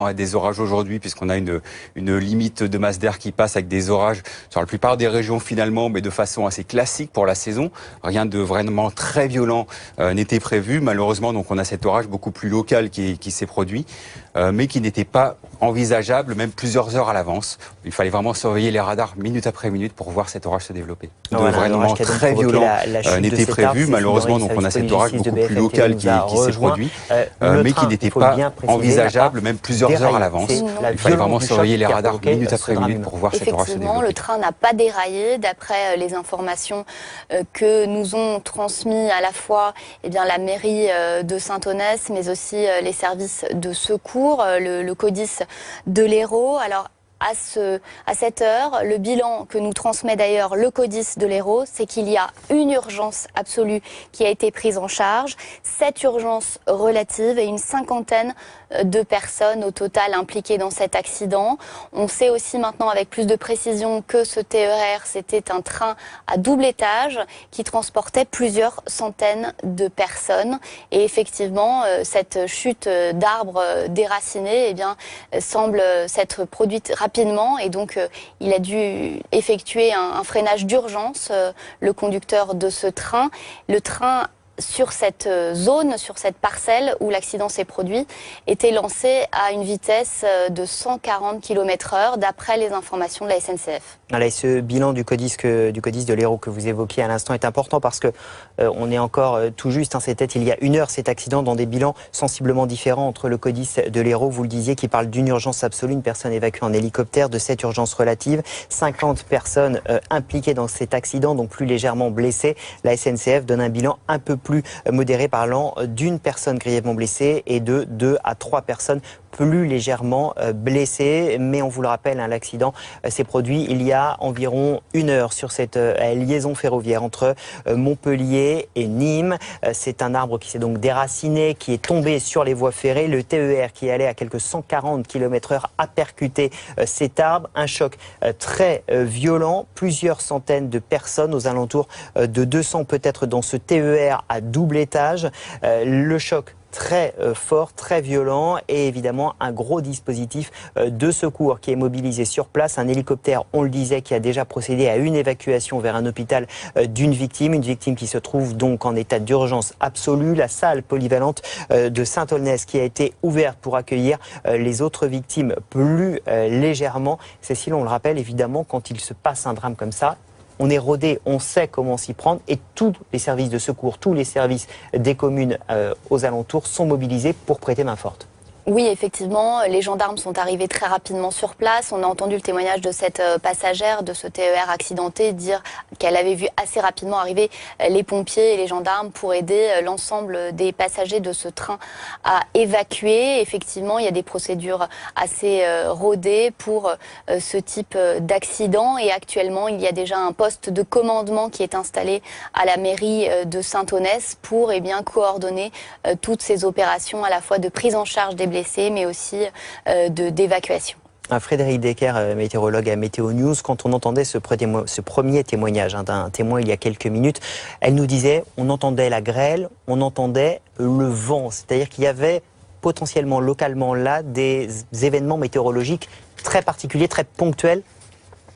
On a des orages aujourd'hui puisqu'on a une limite de masse d'air qui passe avec des orages sur la plupart des régions finalement, mais de façon assez classique pour la saison. Rien de vraiment très violent n'était prévu. Malheureusement, donc on a cet orage beaucoup plus local qui s'est produit, mais qui n'était pas envisageable même plusieurs heures à l'avance. Il fallait vraiment surveiller les radars minute après minute pour voir cet orage se développer. Donc vraiment très violent n'était prévu. Malheureusement, donc on a cet orage beaucoup plus local qui s'est produit, mais qui n'était pas envisageable même plusieurs heures à l'avance. Il fallait vraiment surveiller les radars minute après minute pour voir cet orage se développer. Effectivement, le train n'a pas déraillé d'après les informations que nous ont transmis à la fois la mairie de Saint-Onès, mais aussi les services de secours, le CODIS de l'Hérault. Alors, à cette heure, le bilan que nous transmet d'ailleurs le CODIS de l'Hérault, c'est qu'il y a une urgence absolue qui a été prise en charge, 7 urgences relatives et une cinquantaine de personnes au total impliquées dans cet accident. On sait aussi maintenant avec plus de précision que ce TER, c'était un train à double étage qui transportait plusieurs centaines de personnes. Et effectivement, cette chute d'arbres déracinés semble s'être produite rapidement et donc il a dû effectuer un freinage d'urgence, le conducteur de ce train. Le train sur cette zone, sur cette parcelle où l'accident s'est produit, était lancé à une vitesse de 140 km/h d'après les informations de la SNCF. Allez, ce bilan du CODIS de l'Hérault que vous évoquiez à l'instant est important parce que on est encore tout juste, c'était il y a une heure cet accident dans des bilans sensiblement différents entre le CODIS de l'Hérault, vous le disiez, qui parle d'une urgence absolue, une personne évacuée en hélicoptère, de 7 urgences relatives, 50 personnes impliquées dans cet accident, donc plus légèrement blessées. La SNCF donne un bilan un peu plus modéré, parlant d'une personne grièvement blessée et de 2 à 3 personnes plus légèrement blessées. Mais on vous le rappelle, l'accident s'est produit il y a environ une heure sur cette liaison ferroviaire entre Montpellier et Nîmes. C'est un arbre qui s'est donc déraciné, qui est tombé sur les voies ferrées. Le TER qui allait à quelques 140 km/h a percuté cet arbre. Un choc très violent. Plusieurs centaines de personnes, aux alentours de 200 peut-être, dans ce TER à double étage. Le choc très fort, très violent et évidemment un gros dispositif de secours qui est mobilisé sur place. Un hélicoptère, on le disait, qui a déjà procédé à une évacuation vers un hôpital d'une victime. Une victime qui se trouve donc en état d'urgence absolue. La salle polyvalente de Saint-Onès qui a été ouverte pour accueillir les autres victimes plus légèrement. Cécile, on le rappelle évidemment, quand il se passe un drame comme ça, on est rodé, on sait comment s'y prendre et tous les services de secours, tous les services des communes aux alentours sont mobilisés pour prêter main forte. Oui, effectivement, les gendarmes sont arrivés très rapidement sur place. On a entendu le témoignage de cette passagère de ce TER accidenté dire qu'elle avait vu assez rapidement arriver les pompiers et les gendarmes pour aider l'ensemble des passagers de ce train à évacuer. Effectivement, il y a des procédures assez rodées pour ce type d'accident et actuellement, il y a déjà un poste de commandement qui est installé à la mairie de Saint-Onès pour coordonner toutes ces opérations à la fois de prise en charge des blessés, mais aussi d'évacuation. Frédéric Decker, météorologue à Météo News, quand on entendait ce premier témoignage d'un témoin il y a quelques minutes, elle nous disait, on entendait la grêle, on entendait le vent, c'est-à-dire qu'il y avait potentiellement localement là des événements météorologiques très particuliers, très ponctuels.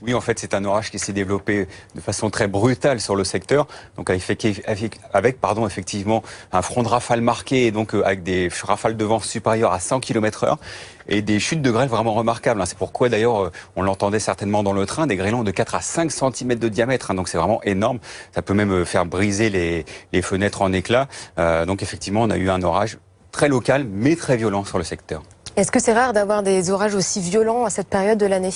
Oui, en fait, c'est un orage qui s'est développé de façon très brutale sur le secteur, donc avec effectivement un front de rafale marqué, et donc avec des rafales de vent supérieures à 100 km/h et des chutes de grêle vraiment remarquables. C'est pourquoi d'ailleurs on l'entendait certainement dans le train, des grêlons de 4 à 5 cm de diamètre, donc c'est vraiment énorme. Ça peut même faire briser les fenêtres en éclats. Donc effectivement, on a eu un orage très local, mais très violent sur le secteur. Est-ce que c'est rare d'avoir des orages aussi violents à cette période de l'année ?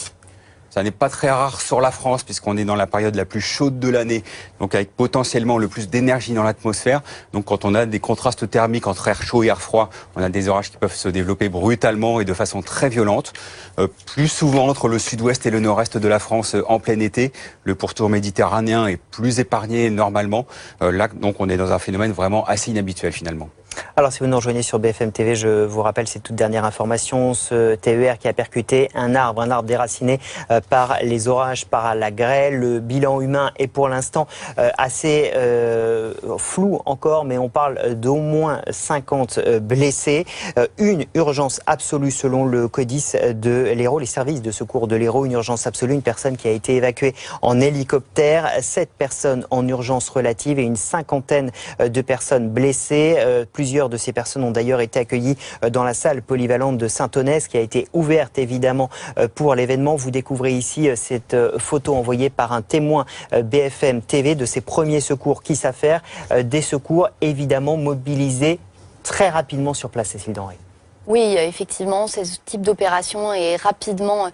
Ça n'est pas très rare sur la France puisqu'on est dans la période la plus chaude de l'année, donc avec potentiellement le plus d'énergie dans l'atmosphère. Donc quand on a des contrastes thermiques entre air chaud et air froid, on a des orages qui peuvent se développer brutalement et de façon très violente. Plus souvent entre le sud-ouest et le nord-est de la France en plein été. Le pourtour méditerranéen est plus épargné normalement. Là, donc on est dans un phénomène vraiment assez inhabituel finalement. Alors si vous nous rejoignez sur BFM TV, je vous rappelle ces toutes dernières informations. Ce TER qui a percuté un arbre déraciné par les orages, par la grêle. Le bilan humain est pour l'instant assez flou encore, mais on parle d'au moins 50 blessés. Une urgence absolue selon le CODIS de l'Hérault, les services de secours de l'Hérault. Une urgence absolue, une personne qui a été évacuée en hélicoptère, 7 personnes en urgence relative et une cinquantaine de personnes blessées. Plusieurs de ces personnes ont d'ailleurs été accueillies dans la salle polyvalente de Saint-Onès qui a été ouverte évidemment pour l'événement. Vous découvrez ici cette photo envoyée par un témoin BFM TV de ces premiers secours qui s'affairent. Des secours évidemment mobilisés très rapidement sur place, Cécile Denrey. Oui, effectivement, ce type d'opération est rapidement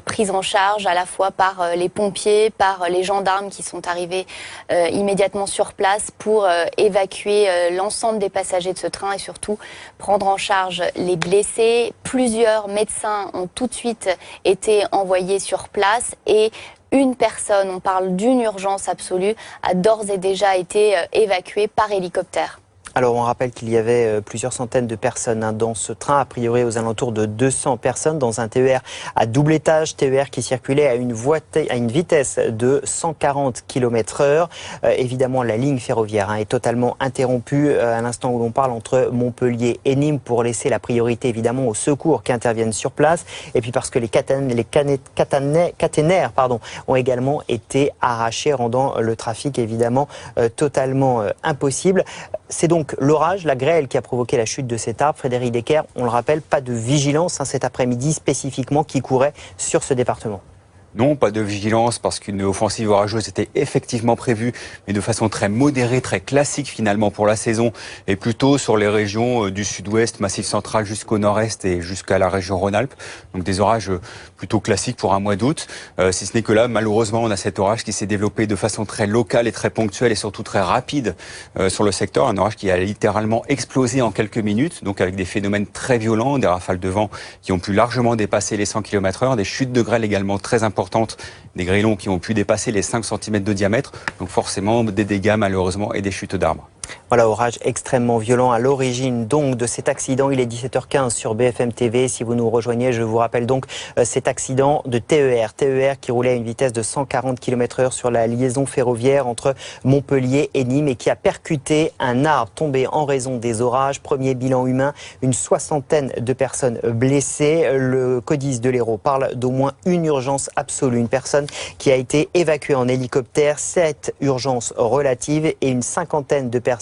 prise en charge à la fois par les pompiers, par les gendarmes qui sont arrivés immédiatement sur place pour évacuer l'ensemble des passagers de ce train et surtout prendre en charge les blessés. Plusieurs médecins ont tout de suite été envoyés sur place et une personne, on parle d'une urgence absolue, a d'ores et déjà été évacuée par hélicoptère. Alors on rappelle qu'il y avait plusieurs centaines de personnes dans ce train, a priori aux alentours de 200 personnes dans un TER à double étage, TER qui circulait à une vitesse de 140 km/h. Évidemment la ligne ferroviaire est totalement interrompue à l'instant où l'on parle entre Montpellier et Nîmes pour laisser la priorité évidemment aux secours qui interviennent sur place et puis parce que les caténaires ont également été arrachés rendant le trafic évidemment totalement impossible. C'est donc l'orage, la grêle qui a provoqué la chute de cet arbre. Frédéric Decker, on le rappelle, pas de vigilance cet après-midi spécifiquement qui courait sur ce département. Non, pas de vigilance parce qu'une offensive orageuse était effectivement prévue, mais de façon très modérée, très classique finalement pour la saison, et plutôt sur les régions du sud-ouest, Massif central jusqu'au nord-est et jusqu'à la région Rhône-Alpes. Donc des orages plutôt classiques pour un mois d'août. Si ce n'est que là, malheureusement, on a cet orage qui s'est développé de façon très locale et très ponctuelle et surtout très rapide sur le secteur. Un orage qui a littéralement explosé en quelques minutes, donc avec des phénomènes très violents, des rafales de vent qui ont pu largement dépasser les 100 km/h, des chutes de grêle également très importantes, des grêlons qui ont pu dépasser les 5 cm de diamètre, donc forcément des dégâts malheureusement et des chutes d'arbres. Voilà, orage extrêmement violent à l'origine donc de cet accident. Il est 17h15 sur BFM TV. Si vous nous rejoignez, je vous rappelle donc cet accident de TER qui roulait à une vitesse de 140 km/h sur la liaison ferroviaire entre Montpellier et Nîmes et qui a percuté un arbre tombé en raison des orages. Premier bilan humain, une soixantaine de personnes blessées. Le CODIS de l'Hérault parle d'au moins une urgence absolue. Une personne qui a été évacuée en hélicoptère, 7 urgences relatives et une cinquantaine de personnes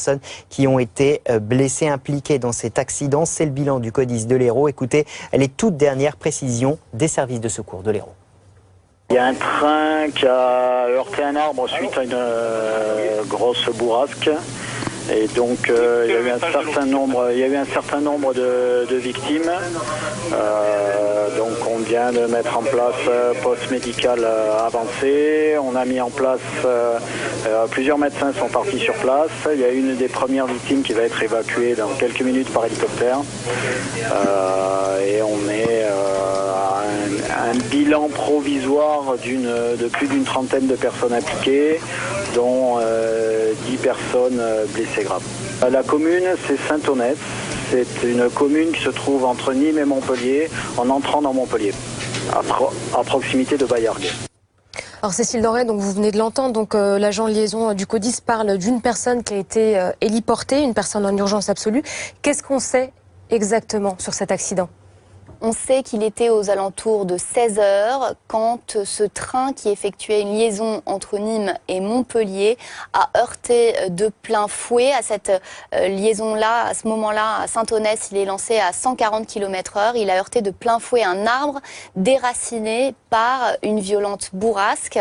qui ont été blessées, impliquées dans cet accident. C'est le bilan du CODIS de l'Hérault. Écoutez les toutes dernières précisions des services de secours de l'Hérault. Il y a un train qui a heurté un arbre suite à une grosse bourrasque. Et donc il y a eu un certain nombre de victimes. Donc on vient de mettre en place poste médical avancé. On a mis en place plusieurs médecins sont partis sur place. Il y a une des premières victimes qui va être évacuée dans quelques minutes par hélicoptère. Et on est à un bilan provisoire de plus d'une trentaine de personnes impliquées, dont 10 personnes blessées graves. La commune, c'est Saint-Onès. C'est une commune qui se trouve entre Nîmes et Montpellier, en entrant dans Montpellier, à proximité de Baillargues. Alors Cécile Denrey, donc vous venez de l'entendre, donc l'agent de liaison du CODIS parle d'une personne qui a été héliportée, une personne en urgence absolue. Qu'est-ce qu'on sait exactement sur cet accident ? On sait qu'il était aux alentours de 16h quand ce train qui effectuait une liaison entre Nîmes et Montpellier a heurté de plein fouet. À cette liaison-là, à ce moment-là, à Saint-Onès, il est lancé à 140 km/h. Il a heurté de plein fouet un arbre déraciné par une violente bourrasque.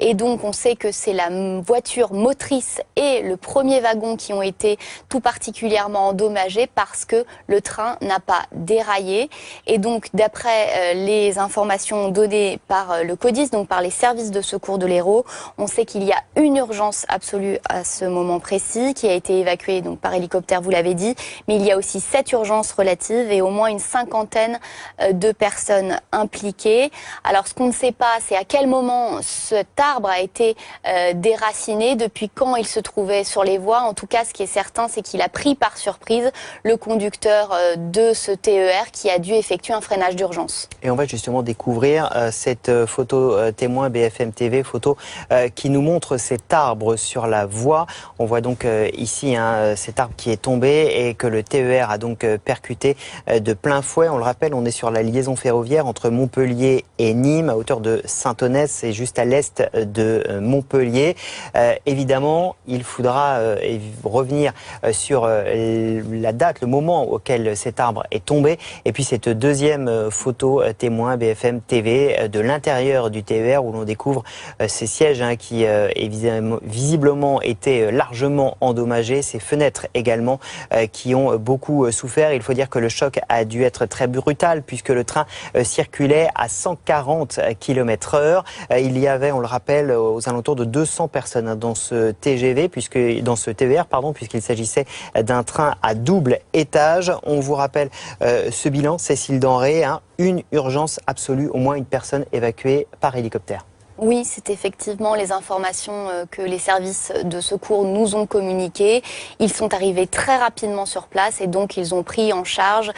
Et donc, on sait que c'est la voiture motrice et le premier wagon qui ont été tout particulièrement endommagés parce que le train n'a pas déraillé. Et Et donc, d'après les informations données par le CODIS, donc par les services de secours de l'Hérault, on sait qu'il y a une urgence absolue à ce moment précis qui a été évacuée donc par hélicoptère, vous l'avez dit, mais il y a aussi 7 urgences relatives et au moins une cinquantaine de personnes impliquées. Alors, ce qu'on ne sait pas, c'est à quel moment cet arbre a été déraciné, depuis quand il se trouvait sur les voies. En tout cas, ce qui est certain, c'est qu'il a pris par surprise le conducteur de ce TER qui a dû effectuer un freinage d'urgence. Et on va justement découvrir cette photo témoin BFM TV, photo qui nous montre cet arbre sur la voie. On voit donc ici cet arbre qui est tombé et que le TER a donc percuté de plein fouet. On le rappelle, on est sur la liaison ferroviaire entre Montpellier et Nîmes, à hauteur de Saint-Onès, c'est juste à l'est de Montpellier. Évidemment, il faudra revenir sur la date, le moment auquel cet arbre est tombé. Et puis cette deuxième photo témoin BFM TV de l'intérieur du TER où l'on découvre ces sièges qui visiblement étaient largement endommagés, ces fenêtres également qui ont beaucoup souffert. Il faut dire que le choc a dû être très brutal puisque le train circulait à 140 km/h. Il y avait, on le rappelle, aux alentours de 200 personnes dans ce TGV, dans ce TER, puisqu'il s'agissait d'un train à double étage. On vous rappelle ce bilan, Cécile Denré, une urgence absolue, au moins une personne évacuée par hélicoptère. Oui, c'est effectivement les informations que les services de secours nous ont communiquées. Ils sont arrivés très rapidement sur place et donc ils ont pris en charge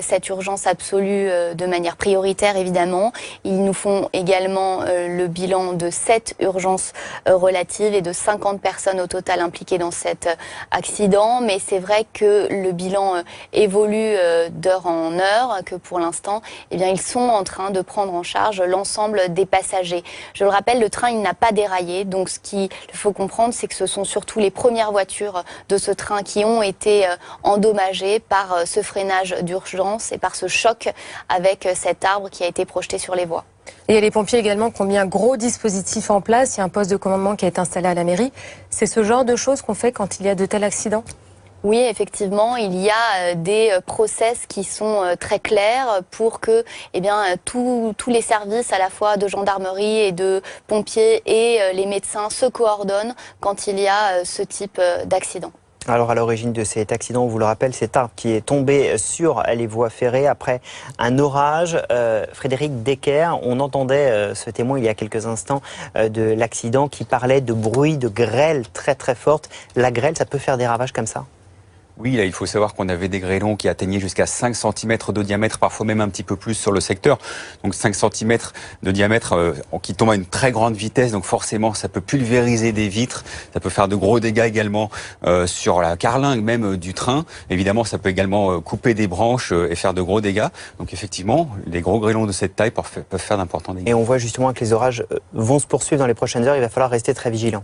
cette urgence absolue de manière prioritaire évidemment. Ils nous font également le bilan de 7 urgences relatives et de 50 personnes au total impliquées dans cet accident. Mais c'est vrai que le bilan évolue d'heure en heure, que pour l'instant, ils sont en train de prendre en charge l'ensemble des passagers. Je le rappelle, le train, il n'a pas déraillé. Donc, ce qu'il faut comprendre, c'est que ce sont surtout les premières voitures de ce train qui ont été endommagées par ce freinage d'urgence et par ce choc avec cet arbre qui a été projeté sur les voies. Et il y a les pompiers également qui ont mis un gros dispositif en place. Il y a un poste de commandement qui a été installé à la mairie. C'est ce genre de choses qu'on fait quand il y a de tels accidents ? Oui, effectivement, il y a des process qui sont très clairs pour que tous les services à la fois de gendarmerie et de pompiers et les médecins se coordonnent quand il y a ce type d'accident. Alors à l'origine de cet accident, on vous le rappelle, cet arbre qui est tombé sur les voies ferrées après un orage. Frédéric Decker, on entendait ce témoin il y a quelques instants de l'accident qui parlait de bruit de grêle très très forte. La grêle, ça peut faire des ravages comme ça ? Oui, là, il faut savoir qu'on avait des grêlons qui atteignaient jusqu'à 5 cm de diamètre, parfois même un petit peu plus sur le secteur. Donc 5 cm de diamètre qui tombent à une très grande vitesse. Donc forcément, ça peut pulvériser des vitres. Ça peut faire de gros dégâts également sur la carlingue même du train. Évidemment, ça peut également couper des branches et faire de gros dégâts. Donc effectivement, les gros grêlons de cette taille peuvent faire d'importants dégâts. Et on voit justement que les orages vont se poursuivre dans les prochaines heures. Il va falloir rester très vigilant.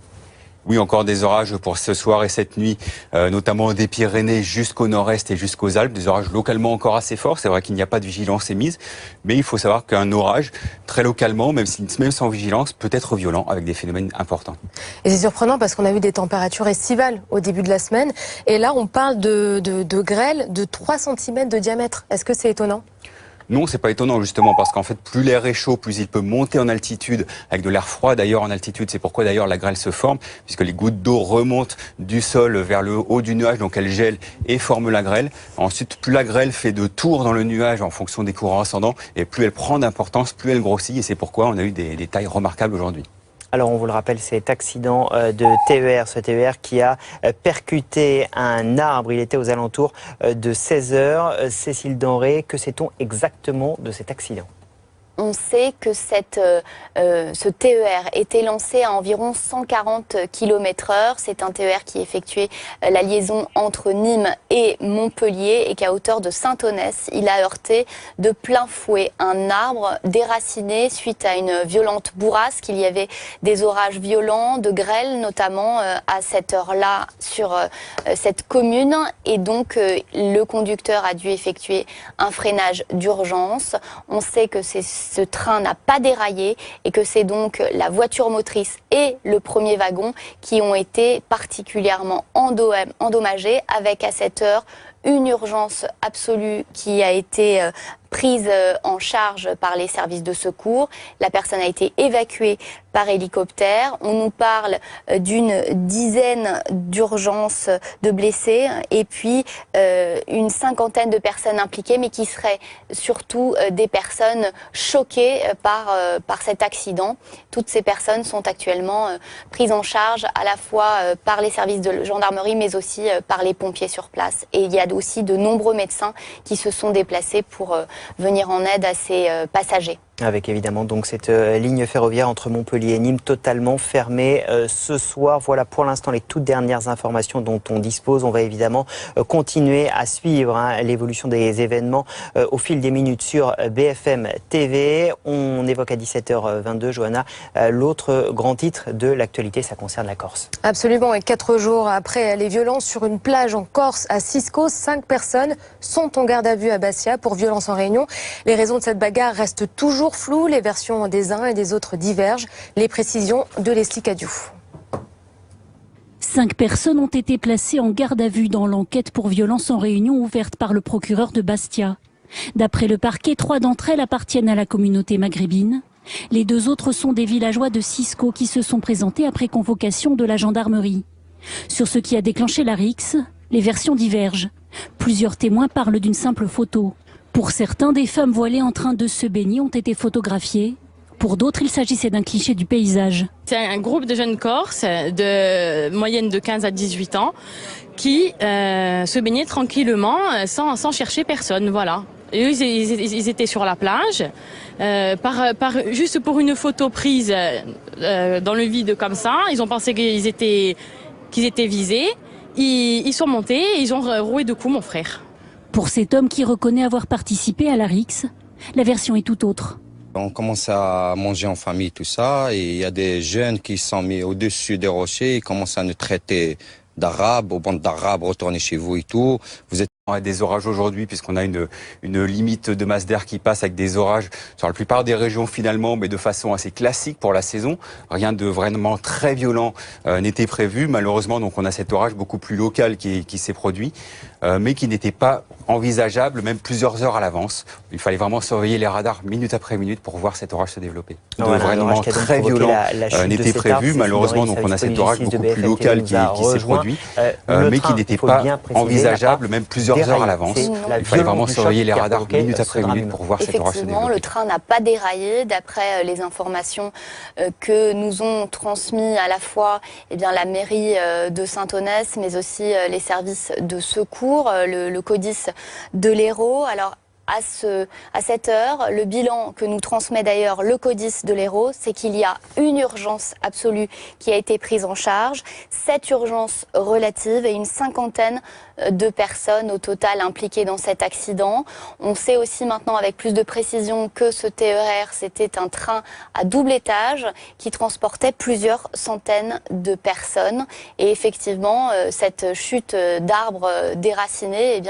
Oui, encore des orages pour ce soir et cette nuit, notamment des Pyrénées jusqu'au nord-est et jusqu'aux Alpes. Des orages localement encore assez forts. C'est vrai qu'il n'y a pas de vigilance émise, mais il faut savoir qu'un orage, très localement, même sans vigilance, peut être violent avec des phénomènes importants. Et c'est surprenant parce qu'on a eu des températures estivales au début de la semaine. Et là, on parle de grêle de 3 cm de diamètre. Est-ce que c'est étonnant ? Non, c'est pas étonnant justement parce qu'en fait, plus l'air est chaud, plus il peut monter en altitude avec de l'air froid d'ailleurs en altitude. C'est pourquoi d'ailleurs la grêle se forme puisque les gouttes d'eau remontent du sol vers le haut du nuage, donc elles gèlent et forment la grêle. Ensuite, plus la grêle fait de tours dans le nuage en fonction des courants ascendants et plus elle prend d'importance, plus elle grossit et c'est pourquoi on a eu des tailles remarquables aujourd'hui. Alors on vous le rappelle, cet accident de TER, ce TER qui a percuté un arbre, il était aux alentours de 16 h. Cécile Denré, que sait-on exactement de cet accident ? On sait que ce TER était lancé à environ 140 km/h. C'est un TER qui effectuait la liaison entre Nîmes et Montpellier et qu'à hauteur de Saint-Onès, il a heurté de plein fouet un arbre déraciné suite à une violente bourrasque. Il y avait des orages violents, de grêle notamment à cette heure-là sur cette commune. Et donc, le conducteur a dû effectuer un freinage d'urgence. On sait que ce train n'a pas déraillé et que c'est donc la voiture motrice et le premier wagon qui ont été particulièrement endommagés avec à cette heure une urgence absolue qui a été prise en charge par les services de secours. La personne a été évacuée par hélicoptère. On nous parle d'une dizaine d'urgences de blessés et puis une cinquantaine de personnes impliquées, mais qui seraient surtout des personnes choquées par cet accident. Toutes ces personnes sont actuellement prises en charge à la fois par les services de gendarmerie, mais aussi par les pompiers sur place. Et il y a aussi de nombreux médecins qui se sont déplacés pour venir en aide à ces passagers. Avec évidemment donc cette ligne ferroviaire entre Montpellier et Nîmes totalement fermée ce soir. Voilà pour l'instant les toutes dernières informations dont on dispose. On va évidemment continuer à suivre l'évolution des événements au fil des minutes sur BFM TV. On évoque à 17h22, Johanna, l'autre grand titre de l'actualité, ça concerne la Corse. Absolument, et 4 jours après les violences sur une plage en Corse à Cisco, 5 personnes sont en garde à vue à Bastia pour violence en réunion. Les raisons de cette bagarre restent toujours floues, les versions des uns et des autres divergent. Les précisions de Leslie Cadiou. 5 personnes ont été placées en garde à vue dans l'enquête pour violence en réunion ouverte par le procureur de Bastia. D'après le parquet, 3 d'entre elles appartiennent à la communauté maghrébine. Les 2 autres sont des villageois de Cisco qui se sont présentés après convocation de la gendarmerie. Sur ce qui a déclenché la rixe, les versions divergent. Plusieurs témoins parlent d'une simple photo. Pour certains, des femmes voilées en train de se baigner ont été photographiées. Pour d'autres, il s'agissait d'un cliché du paysage. C'est un groupe de jeunes Corses de moyenne de 15 à 18 ans qui se baignaient tranquillement sans chercher personne. Voilà. Et eux, ils étaient sur la plage, juste pour une photo prise dans le vide comme ça. Ils ont pensé qu'ils étaient visés. Ils sont montés et ils ont roué de coups mon frère. Pour cet homme qui reconnaît avoir participé à la rixe, la version est tout autre. On commence à manger en famille, tout ça, et il y a des jeunes qui sont mis au-dessus des rochers, ils commencent à nous traiter d'arabes, aux bandes d'arabes, retournez chez vous et tout. Vous êtes On a des orages aujourd'hui puisqu'on a une limite de masse d'air qui passe avec des orages sur la plupart des régions finalement, mais de façon assez classique pour la saison. Rien de vraiment très violent n'était prévu. Malheureusement, donc on a cet orage beaucoup plus local qui s'est produit, mais qui n'était pas envisageable même plusieurs heures à l'avance. Il fallait vraiment surveiller les radars minute après minute pour voir cet orage se développer. Donc vraiment très violent n'était prévu. Malheureusement, donc on a cet orage beaucoup plus local qui s'est produit, mais qui n'était pas envisageable même plusieurs heures à l'avance. Il fallait vraiment surveiller les radars minute après minute pour voir cet orage se développer. Effectivement, le train n'a pas déraillé. D'après les informations que nous ont transmis à la fois la mairie de Saint-Onès, mais aussi les services de secours, le CODIS de l'Hérault. Alors, à cette heure, le bilan que nous transmet d'ailleurs le CODIS de l'Hérault, c'est qu'il y a une urgence absolue qui a été prise en charge, 7 urgences relatives et une cinquantaine de personnes au total impliquées dans cet accident. On sait aussi maintenant avec plus de précision que ce TER, c'était un train à double étage qui transportait plusieurs centaines de personnes. Et effectivement, cette chute d'arbres déracinés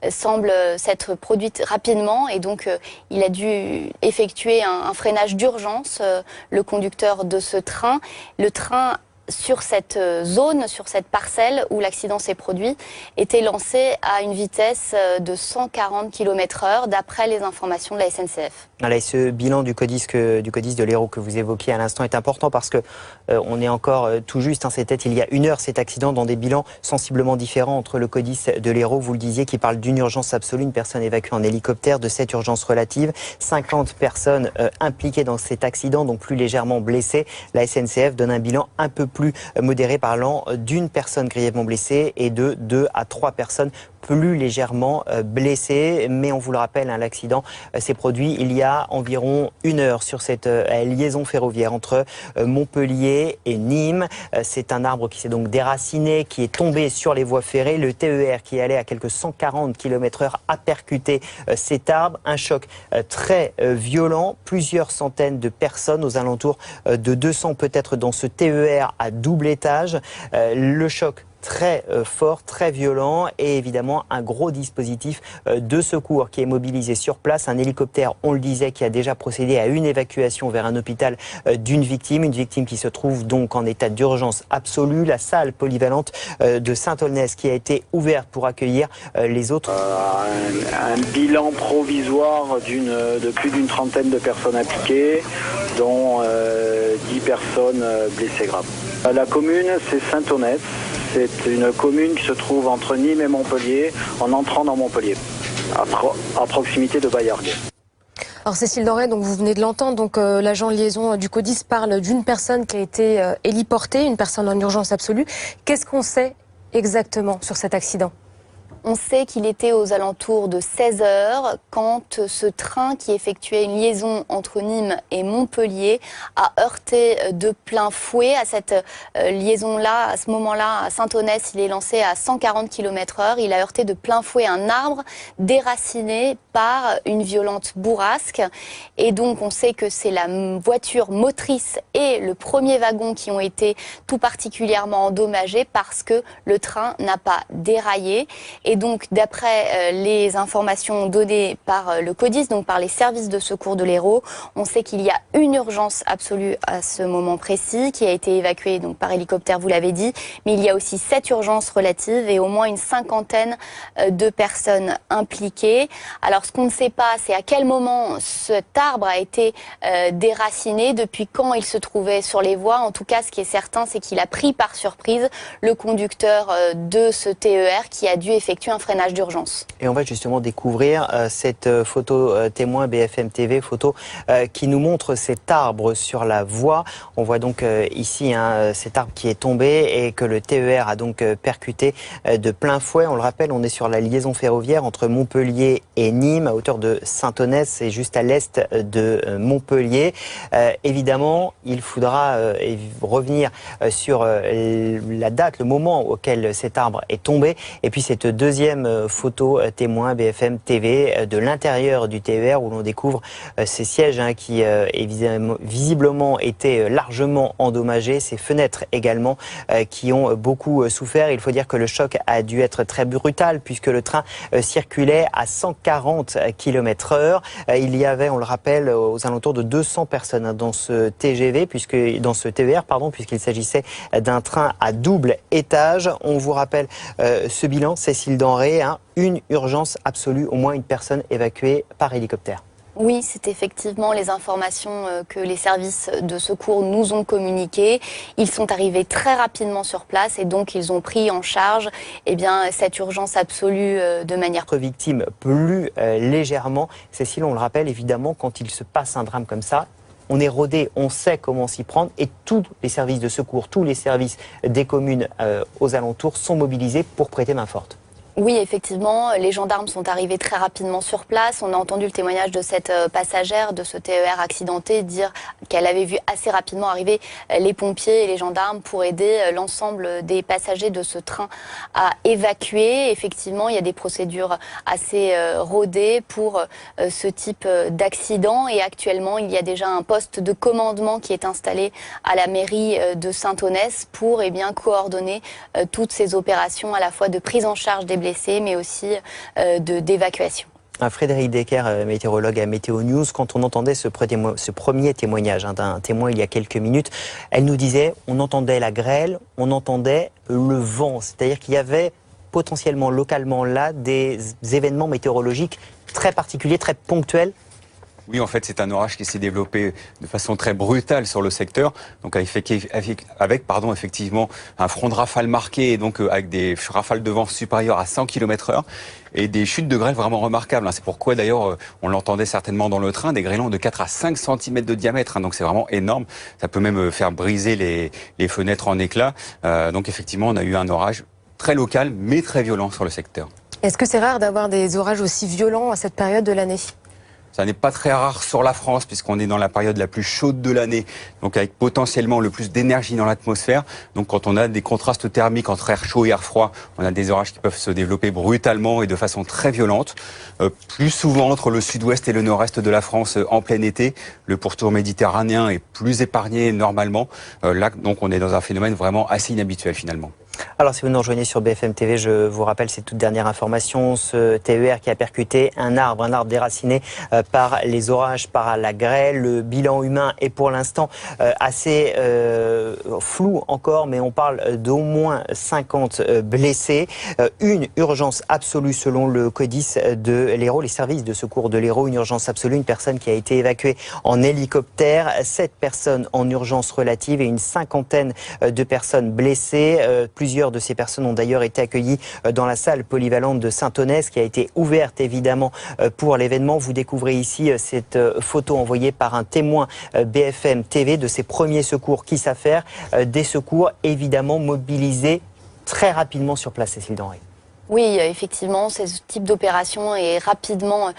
semble s'être produite rapidement et donc il a dû effectuer un freinage d'urgence, le conducteur de ce train. Le train sur cette zone, sur cette parcelle où l'accident s'est produit, était lancé à une vitesse de 140 km/h d'après les informations de la SNCF. Allez, ce bilan du CODIS de l'Hérault que vous évoquiez à l'instant est important parce que on est encore tout juste, c'était il y a 1 heure cet accident dans des bilans sensiblement différents entre le CODIS de l'Hérault, vous le disiez, qui parle d'une urgence absolue, une personne évacuée en hélicoptère, de 7 urgences relatives, 50 personnes impliquées dans cet accident, donc plus légèrement blessées. La SNCF donne un bilan un peu plus modéré, parlant d'une personne grièvement blessée et de 2 à 3 personnes plus légèrement blessées. Mais on vous le rappelle, l'accident s'est produit il y a environ 1 heure sur cette liaison ferroviaire entre Montpellier et Nîmes. C'est un arbre qui s'est donc déraciné, qui est tombé sur les voies ferrées. Le TER qui allait à quelques 140 km/h a percuté cet arbre. Un choc très violent. Plusieurs centaines de personnes, aux alentours de 200 peut-être, dans ce TER à double étage. Le choc très fort, très violent et évidemment un gros dispositif de secours qui est mobilisé sur place. Un hélicoptère, on le disait, qui a déjà procédé à une évacuation vers un hôpital d'une victime. Une victime qui se trouve donc en état d'urgence absolue. La salle polyvalente de Saint-Aulnès qui a été ouverte pour accueillir les autres. Un bilan provisoire de plus d'une trentaine de personnes impliquées, dont 10 personnes blessées graves. La commune, c'est Saint-Aulnès. C'est une commune qui se trouve entre Nîmes et Montpellier, en entrant dans Montpellier, à proximité de Baillargues. Alors Cécile Denray, donc vous venez de l'entendre, donc l'agent de liaison du CODIS parle d'une personne qui a été héliportée, une personne en urgence absolue. Qu'est-ce qu'on sait exactement sur cet accident ? On sait qu'il était aux alentours de 16 h quand ce train qui effectuait une liaison entre Nîmes et Montpellier a heurté de plein fouet. À cette liaison-là, à ce moment-là, à Saint-Aulnès, il est lancé à 140 km/h. Il a heurté de plein fouet un arbre déraciné par une violente bourrasque. Et donc, on sait que c'est la voiture motrice et le premier wagon qui ont été tout particulièrement endommagés parce que le train n'a pas déraillé. Et donc, d'après les informations données par le CODIS, donc par les services de secours de l'Hérault, on sait qu'il y a une urgence absolue à ce moment précis qui a été évacuée donc par hélicoptère, vous l'avez dit, mais il y a aussi 7 urgences relatives et au moins une cinquantaine de personnes impliquées. Alors, ce qu'on ne sait pas, c'est à quel moment cet arbre a été déraciné, depuis quand il se trouvait sur les voies. En tout cas, ce qui est certain, c'est qu'il a pris par surprise le conducteur de ce TER qui a dû effectuer un freinage d'urgence. Et on va justement découvrir cette photo témoin BFM TV, photo qui nous montre cet arbre sur la voie. On voit donc ici cet arbre qui est tombé et que le TER a donc percuté de plein fouet. On le rappelle, on est sur la liaison ferroviaire entre Montpellier et Nîmes à hauteur de Saint-Aulnès, c'est juste à l'est de Montpellier. Évidemment, il faudra revenir sur la date, le moment auquel cet arbre est tombé. Et puis cette deuxième photo témoin BFM TV de l'intérieur du TER où l'on découvre ces sièges qui visiblement étaient largement endommagés, ces fenêtres également qui ont beaucoup souffert. Il faut dire que le choc a dû être très brutal puisque le train circulait à 140 km/h. Il y avait, on le rappelle, aux alentours de 200 personnes dans ce TGV, dans ce TER, puisqu'il s'agissait d'un train à double étage. On vous rappelle ce bilan, Cécile Denray, une urgence absolue, au moins une personne évacuée par hélicoptère. Oui, c'est effectivement les informations que les services de secours nous ont communiquées. Ils sont arrivés très rapidement sur place et donc ils ont pris en charge cette urgence absolue de manière... Victime plus légèrement. Cécile, on le rappelle évidemment, quand il se passe un drame comme ça, on est rodé, on sait comment s'y prendre et tous les services de secours, tous les services des communes aux alentours sont mobilisés pour prêter main forte. Oui, effectivement, les gendarmes sont arrivés très rapidement sur place. On a entendu le témoignage de cette passagère de ce TER accidenté dire qu'elle avait vu assez rapidement arriver les pompiers et les gendarmes pour aider l'ensemble des passagers de ce train à évacuer. Effectivement, il y a des procédures assez rodées pour ce type d'accident et actuellement, il y a déjà un poste de commandement qui est installé à la mairie de Saint-Aulnès pour coordonner toutes ces opérations à la fois de prise en charge des blessés, mais aussi d'évacuation. Frédéric Decker, météorologue à Météo News, quand on entendait ce premier témoignage d'un témoin il y a quelques minutes, elle nous disait on entendait la grêle, on entendait le vent, c'est-à-dire qu'il y avait potentiellement localement là des événements météorologiques très particuliers, très ponctuels. Oui, en fait, c'est un orage qui s'est développé de façon très brutale sur le secteur, donc avec effectivement un front de rafale marqué, et donc avec des rafales de vent supérieures à 100 km/h et des chutes de grêle vraiment remarquables. C'est pourquoi d'ailleurs on l'entendait certainement dans le train, des grêlons de 4 à 5 cm de diamètre, donc c'est vraiment énorme. Ça peut même faire briser les fenêtres en éclats. Donc effectivement, on a eu un orage très local, mais très violent sur le secteur. Est-ce que c'est rare d'avoir des orages aussi violents à cette période de l'année ? Ça n'est pas très rare sur la France puisqu'on est dans la période la plus chaude de l'année, donc avec potentiellement le plus d'énergie dans l'atmosphère. Donc quand on a des contrastes thermiques entre air chaud et air froid, on a des orages qui peuvent se développer brutalement et de façon très violente. Plus souvent entre le sud-ouest et le nord-est de la France en plein été. Le pourtour méditerranéen est plus épargné normalement. Là, donc on est dans un phénomène vraiment assez inhabituel finalement. Alors si vous nous rejoignez sur BFM TV, je vous rappelle ces toutes dernières informations. Ce TER qui a percuté un arbre déraciné par les orages, par la grêle. Le bilan humain est pour l'instant assez flou encore, mais on parle d'au moins 50 blessés. Une urgence absolue selon le CODIS de l'Hérault, les services de secours de l'Hérault. Une urgence absolue, une personne qui a été évacuée en hélicoptère, 7 personnes en urgence relative et une cinquantaine de personnes blessées. Plusieurs de ces personnes ont d'ailleurs été accueillies dans la salle polyvalente de Saint-Onès qui a été ouverte évidemment pour l'événement. Vous découvrez ici cette photo envoyée par un témoin BFM TV de ces premiers secours qui savent faire. Des secours évidemment mobilisés très rapidement sur place, Cécile Denrey. Oui, effectivement, ce type d'opération est rapidement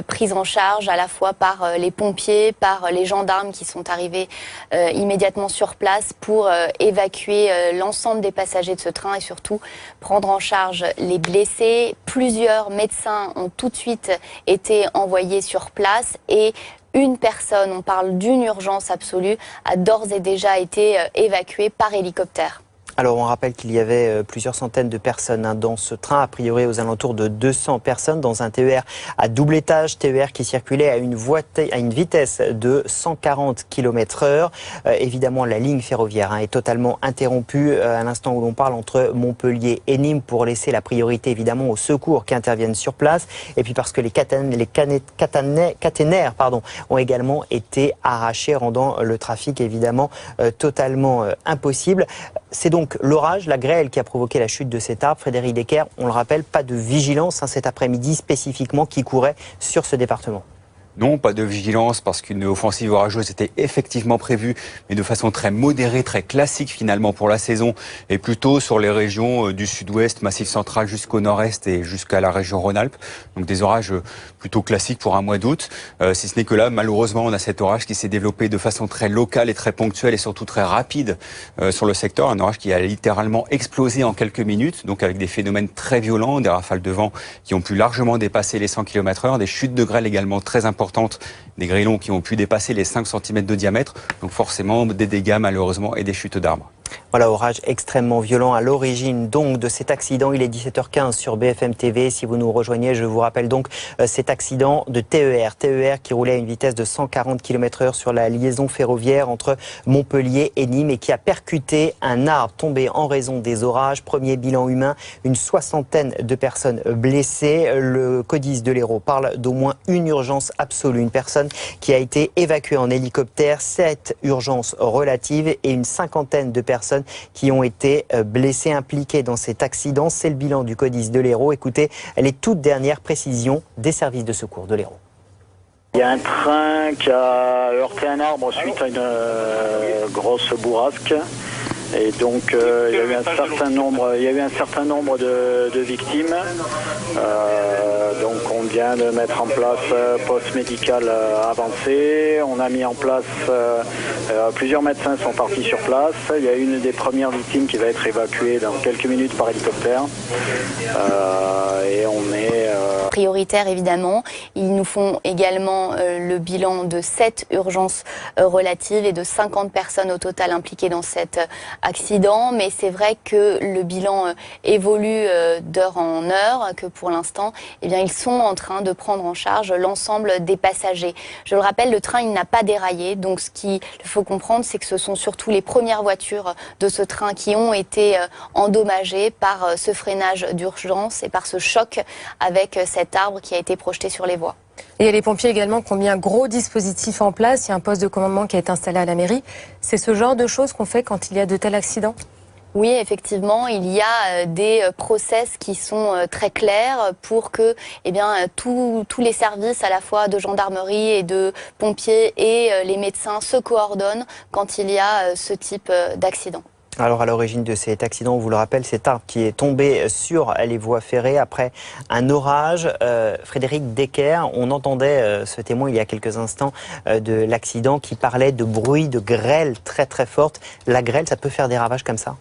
prise en charge à la fois par les pompiers, par les gendarmes qui sont arrivés immédiatement sur place pour évacuer l'ensemble des passagers de ce train et surtout prendre en charge les blessés. Plusieurs médecins ont tout de suite été envoyés sur place et une personne, on parle d'une urgence absolue, a d'ores et déjà été évacuée par hélicoptère. Alors on rappelle qu'il y avait plusieurs centaines de personnes dans ce train, a priori aux alentours de 200 personnes dans un TER à double étage, TER qui circulait à une vitesse de 140 km/h. Évidemment la ligne ferroviaire est totalement interrompue à l'instant où l'on parle entre Montpellier et Nîmes pour laisser la priorité évidemment aux secours qui interviennent sur place et puis parce que les caténaires ont également été arrachés rendant le trafic évidemment totalement impossible. C'est donc l'orage, la grêle qui a provoqué la chute de cet arbre. Frédéric Decker, on le rappelle, pas de vigilance cet après-midi spécifiquement qui courait sur ce département. Non, pas de vigilance parce qu'une offensive orageuse était effectivement prévue, mais de façon très modérée, très classique finalement pour la saison, et plutôt sur les régions du sud-ouest, Massif central jusqu'au nord-est et jusqu'à la région Rhône-Alpes. Donc des orages plutôt classiques pour un mois d'août. Si ce n'est que là, malheureusement, on a cet orage qui s'est développé de façon très locale et très ponctuelle et surtout très rapide sur le secteur. Un orage qui a littéralement explosé en quelques minutes, donc avec des phénomènes très violents, des rafales de vent qui ont pu largement dépasser les 100 km/h, des chutes de grêle également très importantes, des grêlons qui ont pu dépasser les 5 cm de diamètre, donc forcément des dégâts malheureusement et des chutes d'arbres. Voilà, orage extrêmement violent à l'origine donc de cet accident. Il est 17h15 sur BFM TV. Si vous nous rejoignez, je vous rappelle donc cet accident de TER qui roulait à une vitesse de 140 km/h sur la liaison ferroviaire entre Montpellier et Nîmes et qui a percuté un arbre tombé en raison des orages. Premier bilan humain, une soixantaine de personnes blessées. Le CODIS de l'Hérault parle d'au moins une urgence absolue. Une personne qui a été évacuée en hélicoptère, 7 urgences relatives et une cinquantaine de personnes qui ont été blessées, impliquées dans cet accident. C'est le bilan du CODIS de l'Hérault. Écoutez les toutes dernières précisions des services de secours de l'Hérault. Il y a un train qui a heurté un arbre suite à une grosse bourrasque. Et donc il y a eu un certain nombre de victimes. Donc on vient de mettre en place poste médical avancé. On a mis en place, plusieurs médecins sont partis sur place. Il y a une des premières victimes qui va être évacuée dans quelques minutes par hélicoptère. Et on est prioritaire évidemment. Ils nous font également le bilan de 7 urgences relatives et de 50 personnes au total impliquées dans cet accident. Mais c'est vrai que le bilan évolue d'heure en heure, que pour l'instant, eh bien, ils sont en train de prendre en charge l'ensemble des passagers. Je le rappelle, le train il n'a pas déraillé. Donc ce qu'il faut comprendre, c'est que ce sont surtout les premières voitures de ce train qui ont été endommagées par ce freinage d'urgence et par ce choc avec cet arbre qui a été projeté sur les voies. Et il y a les pompiers également qui ont mis un gros dispositif en place. Il y a un poste de commandement qui a été installé à la mairie. C'est ce genre de choses qu'on fait quand il y a de tels accidents ? Oui, effectivement, il y a des process qui sont très clairs pour que tous les services à la fois de gendarmerie et de pompiers et les médecins se coordonnent quand il y a ce type d'accident. Alors à l'origine de cet accident, on vous le rappelle, cet arbre qui est tombé sur les voies ferrées après un orage. Frédéric Decker, on entendait ce témoin il y a quelques instants de l'accident qui parlait de bruit de grêle très très forte. La grêle, ça peut faire des ravages comme ça ?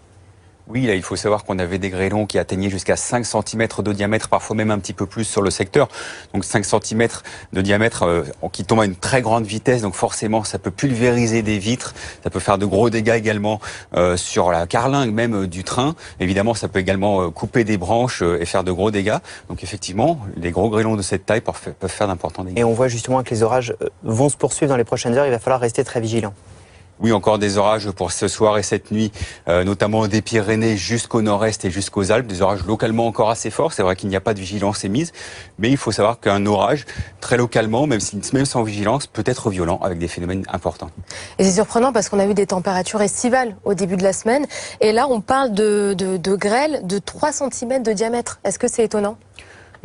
Oui, là, il faut savoir qu'on avait des grêlons qui atteignaient jusqu'à 5 cm de diamètre, parfois même un petit peu plus sur le secteur. Donc 5 cm de diamètre qui tombent à une très grande vitesse. Donc forcément, ça peut pulvériser des vitres. Ça peut faire de gros dégâts également sur la carlingue même du train. Évidemment, ça peut également couper des branches et faire de gros dégâts. Donc effectivement, les gros grêlons de cette taille peuvent faire d'importants dégâts. Et on voit justement que les orages vont se poursuivre dans les prochaines heures. Il va falloir rester très vigilant. Oui, encore des orages pour ce soir et cette nuit, notamment des Pyrénées jusqu'au nord-est et jusqu'aux Alpes. Des orages localement encore assez forts. C'est vrai qu'il n'y a pas de vigilance émise, mais il faut savoir qu'un orage, très localement, même sans vigilance, peut être violent avec des phénomènes importants. Et c'est surprenant parce qu'on a eu des températures estivales au début de la semaine. Et là, on parle de grêle de 3 cm de diamètre. Est-ce que c'est étonnant ?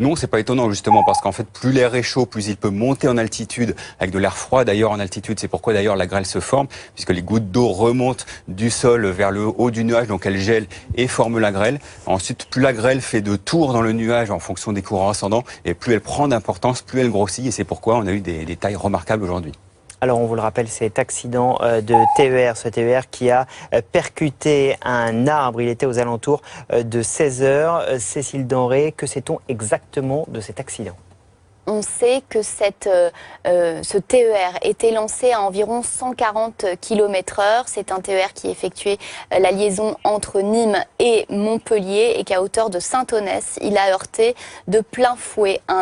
Non, c'est pas étonnant justement parce qu'en fait, plus l'air est chaud, plus il peut monter en altitude avec de l'air froid d'ailleurs en altitude. C'est pourquoi d'ailleurs la grêle se forme puisque les gouttes d'eau remontent du sol vers le haut du nuage, donc elles gèlent et forment la grêle. Ensuite, plus la grêle fait de tours dans le nuage en fonction des courants ascendants et plus elle prend d'importance, plus elle grossit et c'est pourquoi on a eu des tailles remarquables aujourd'hui. Alors on vous le rappelle, cet accident de TER, ce TER qui a percuté un arbre, il était aux alentours de 16 h. Cécile Denré, que sait-on exactement de cet accident ? On sait que ce TER était lancé à environ 140 km/h. C'est un TER qui effectuait la liaison entre Nîmes et Montpellier et qu'à hauteur de Saint-Onès, il a heurté de plein fouet un